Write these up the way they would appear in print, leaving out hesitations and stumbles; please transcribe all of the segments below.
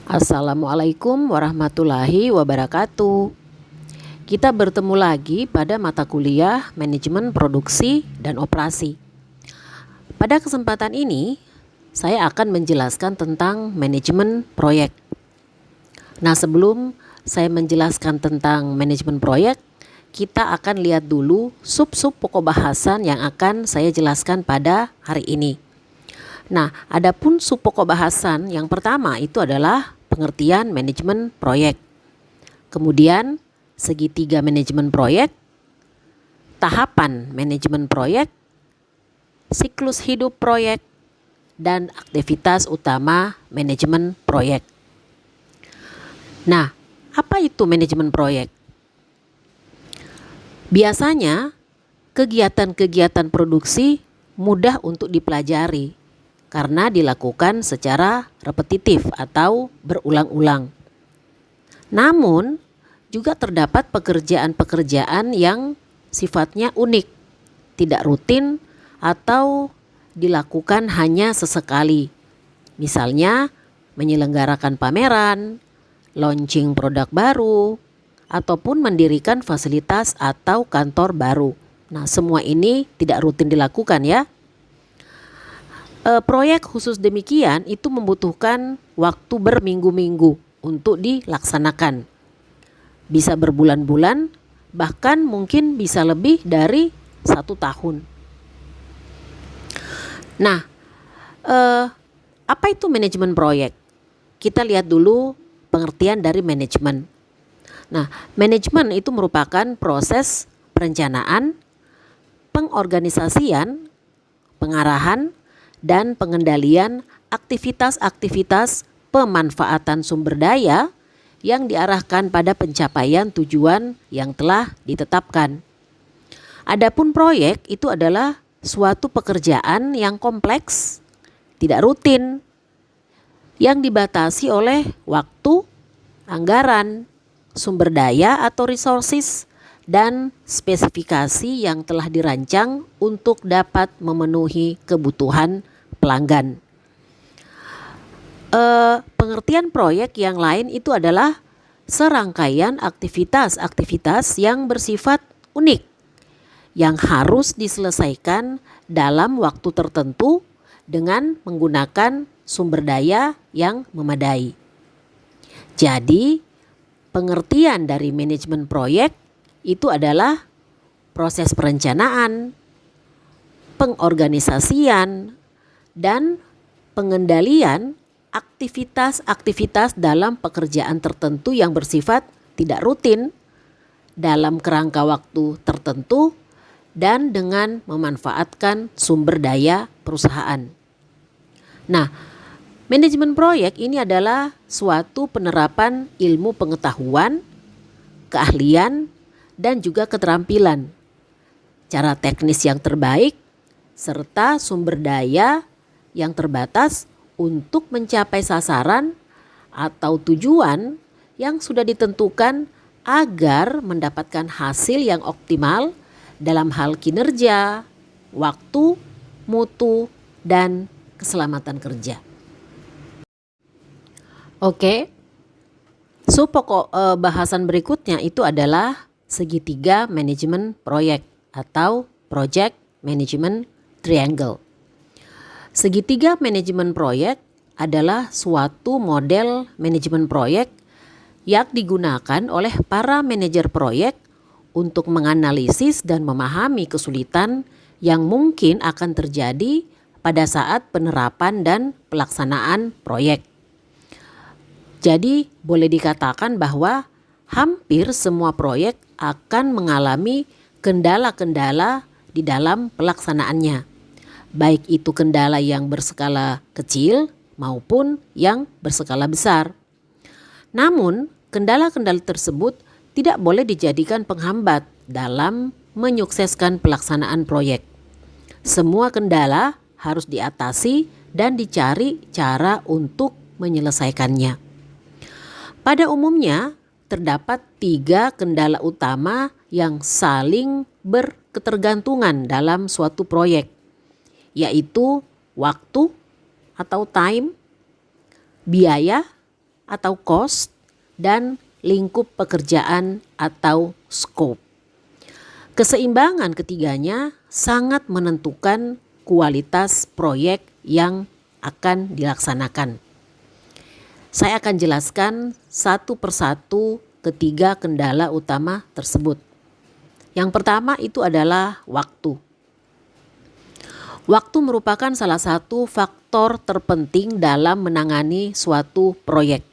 Assalamualaikum warahmatullahi wabarakatuh. Kita bertemu lagi pada mata kuliah Manajemen Produksi dan Operasi. Pada kesempatan ini, saya akan menjelaskan tentang manajemen proyek. Nah, sebelum saya menjelaskan tentang manajemen proyek, kita akan lihat dulu sub-sub pokok bahasan yang akan saya jelaskan pada hari ini. Nah, adapun sub pokok bahasan yang pertama itu adalah pengertian manajemen proyek. Kemudian segitiga manajemen proyek, tahapan manajemen proyek, siklus hidup proyek, dan aktivitas utama manajemen proyek. Nah, apa itu manajemen proyek? Biasanya kegiatan-kegiatan produksi mudah untuk dipelajari karena dilakukan secara repetitif atau berulang-ulang. Namun, juga terdapat pekerjaan-pekerjaan yang sifatnya unik, tidak rutin atau dilakukan hanya sesekali. Misalnya, menyelenggarakan pameran, launching produk baru, ataupun mendirikan fasilitas atau kantor baru. Nah, semua ini tidak rutin dilakukan ya. Proyek khusus demikian itu membutuhkan waktu berminggu-minggu untuk dilaksanakan. Bisa berbulan-bulan, bahkan mungkin bisa lebih dari 1 tahun. Nah, apa itu manajemen proyek? Kita lihat dulu pengertian dari manajemen. Nah, manajemen itu merupakan proses perencanaan, pengorganisasian, pengarahan, dan pengendalian aktivitas-aktivitas pemanfaatan sumber daya yang diarahkan pada pencapaian tujuan yang telah ditetapkan. Adapun proyek itu adalah suatu pekerjaan yang kompleks, tidak rutin, yang dibatasi oleh waktu, anggaran, sumber daya atau resources, dan spesifikasi yang telah dirancang untuk dapat memenuhi kebutuhan pelanggan. Pengertian proyek yang lain itu adalah serangkaian aktivitas-aktivitas yang bersifat unik yang harus diselesaikan dalam waktu tertentu dengan menggunakan sumber daya yang memadai. Jadi, pengertian dari manajemen proyek itu adalah proses perencanaan, pengorganisasian, dan pengendalian aktivitas-aktivitas dalam pekerjaan tertentu yang bersifat tidak rutin dalam kerangka waktu tertentu dan dengan memanfaatkan sumber daya perusahaan. Nah, manajemen proyek ini adalah suatu penerapan ilmu pengetahuan, keahlian, dan juga keterampilan, cara teknis yang terbaik, serta sumber daya yang terbatas untuk mencapai sasaran atau tujuan yang sudah ditentukan agar mendapatkan hasil yang optimal dalam hal kinerja, waktu, mutu, dan keselamatan kerja. Oke, sub pokok bahasan berikutnya itu adalah segitiga manajemen proyek atau project management triangle. Segitiga manajemen proyek adalah suatu model manajemen proyek yang digunakan oleh para manajer proyek untuk menganalisis dan memahami kesulitan yang mungkin akan terjadi pada saat penerapan dan pelaksanaan proyek. Jadi boleh dikatakan bahwa hampir semua proyek akan mengalami kendala-kendala di dalam pelaksanaannya, baik itu kendala yang berskala kecil maupun yang berskala besar. Namun, kendala-kendala tersebut tidak boleh dijadikan penghambat dalam menyukseskan pelaksanaan proyek. Semua kendala harus diatasi dan dicari cara untuk menyelesaikannya. Pada umumnya, terdapat 3 kendala utama yang saling berketergantungan dalam suatu proyek, yaitu waktu atau time, biaya, atau cost, dan lingkup pekerjaan atau scope. Keseimbangan ketiganya sangat menentukan kualitas proyek yang akan dilaksanakan. Saya akan jelaskan satu persatu ketiga kendala utama tersebut. Yang pertama itu adalah waktu. Waktu merupakan salah satu faktor terpenting dalam menangani suatu proyek.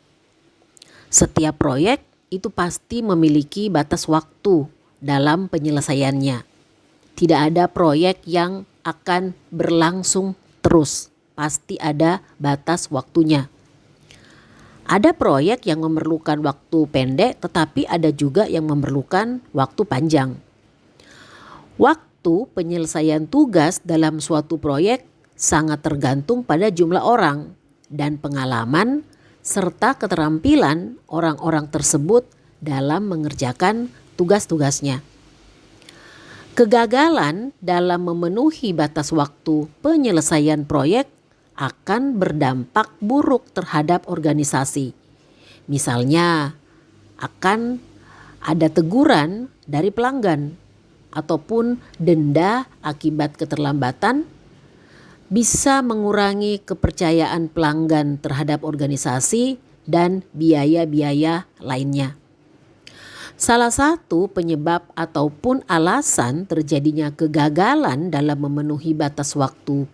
Setiap proyek itu pasti memiliki batas waktu dalam penyelesaiannya. Tidak ada proyek yang akan berlangsung terus, pasti ada batas waktunya. Ada proyek yang memerlukan waktu pendek, tetapi ada juga yang memerlukan waktu panjang. Waktu penyelesaian tugas dalam suatu proyek sangat tergantung pada jumlah orang dan pengalaman serta keterampilan orang-orang tersebut dalam mengerjakan tugas-tugasnya. Kegagalan dalam memenuhi batas waktu penyelesaian proyek akan berdampak buruk terhadap organisasi. Misalnya, akan ada teguran dari pelanggan ataupun denda akibat keterlambatan, bisa mengurangi kepercayaan pelanggan terhadap organisasi dan biaya-biaya lainnya. Salah satu penyebab ataupun alasan terjadinya kegagalan dalam memenuhi batas waktu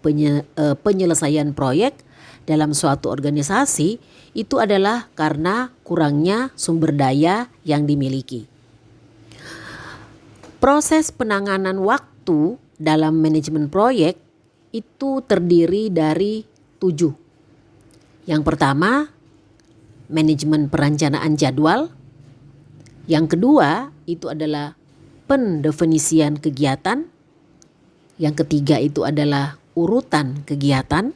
penyelesaian proyek dalam suatu organisasi itu adalah karena kurangnya sumber daya yang dimiliki. Proses penanganan waktu dalam manajemen proyek itu terdiri dari 7. Yang pertama, manajemen perencanaan jadwal. Yang kedua, itu adalah pendefinisian kegiatan. Yang ketiga, itu adalah urutan kegiatan.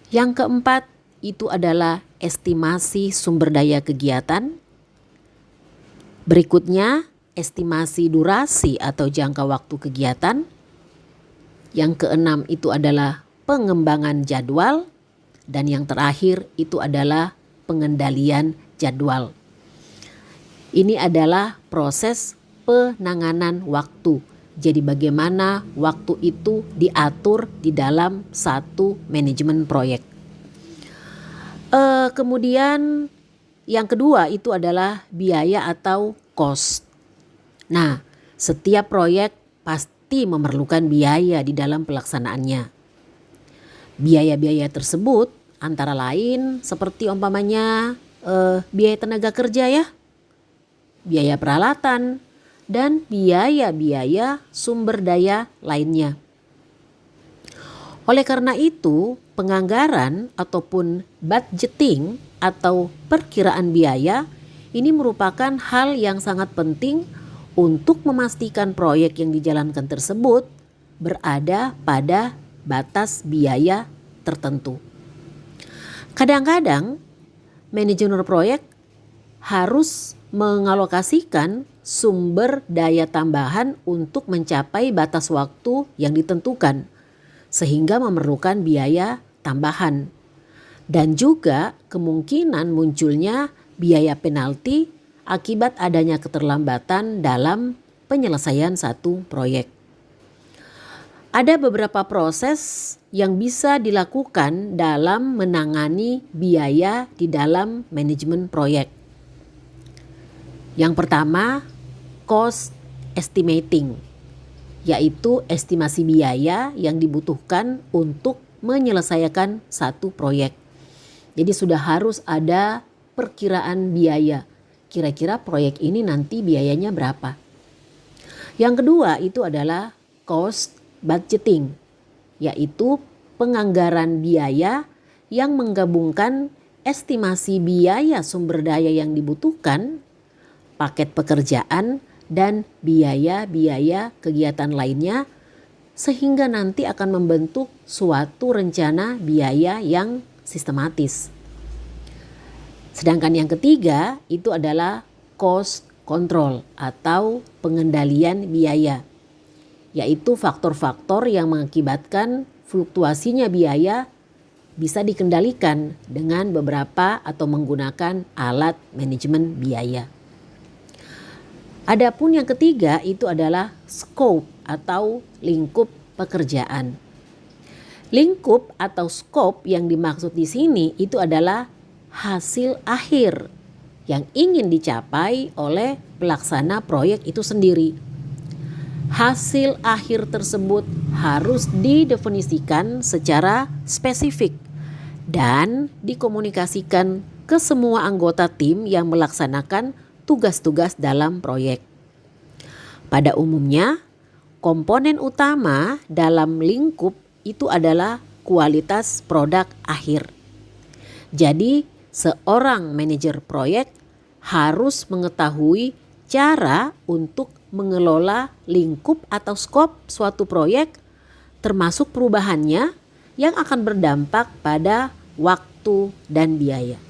Yang keempat, itu adalah estimasi sumber daya kegiatan. Berikutnya, estimasi durasi atau jangka waktu kegiatan. Yang keenam itu adalah pengembangan jadwal. Dan yang terakhir itu adalah pengendalian jadwal. Ini adalah proses penanganan waktu. Jadi bagaimana waktu itu diatur di dalam satu manajemen proyek. Kemudian yang kedua itu adalah biaya atau cost. Nah, setiap proyek pasti memerlukan biaya di dalam pelaksanaannya. Biaya-biaya tersebut antara lain seperti umpamanya biaya tenaga kerja ya, biaya peralatan, dan biaya-biaya sumber daya lainnya. Oleh karena itu, penganggaran ataupun budgeting atau perkiraan biaya ini merupakan hal yang sangat penting untuk memastikan proyek yang dijalankan tersebut berada pada batas biaya tertentu. Kadang-kadang manajemen proyek harus mengalokasikan sumber daya tambahan untuk mencapai batas waktu yang ditentukan, sehingga memerlukan biaya tambahan. Dan juga kemungkinan munculnya biaya penalti akibat adanya keterlambatan dalam penyelesaian satu proyek. Ada beberapa proses yang bisa dilakukan dalam menangani biaya di dalam manajemen proyek. Yang pertama, cost estimating, yaitu estimasi biaya yang dibutuhkan untuk menyelesaikan satu proyek. Jadi sudah harus ada perkiraan biaya. Kira-kira proyek ini nanti biayanya berapa. Yang kedua itu adalah cost budgeting, yaitu penganggaran biaya yang menggabungkan estimasi biaya sumber daya yang dibutuhkan, paket pekerjaan, dan biaya-biaya kegiatan lainnya, sehingga nanti akan membentuk suatu rencana biaya yang sistematis. Sedangkan yang ketiga itu adalah cost control atau pengendalian biaya, yaitu faktor-faktor yang mengakibatkan fluktuasinya biaya bisa dikendalikan dengan beberapa atau menggunakan alat manajemen biaya. Adapun yang ketiga itu adalah scope atau lingkup pekerjaan. Lingkup atau scope yang dimaksud di sini itu adalah hasil akhir yang ingin dicapai oleh pelaksana proyek itu sendiri. Hasil akhir tersebut harus didefinisikan secara spesifik dan dikomunikasikan ke semua anggota tim yang melaksanakan tugas-tugas dalam proyek. Pada umumnya, komponen utama dalam lingkup itu adalah kualitas produk akhir. Jadi, seorang manajer proyek harus mengetahui cara untuk mengelola lingkup atau skop suatu proyek, termasuk perubahannya yang akan berdampak pada waktu dan biaya.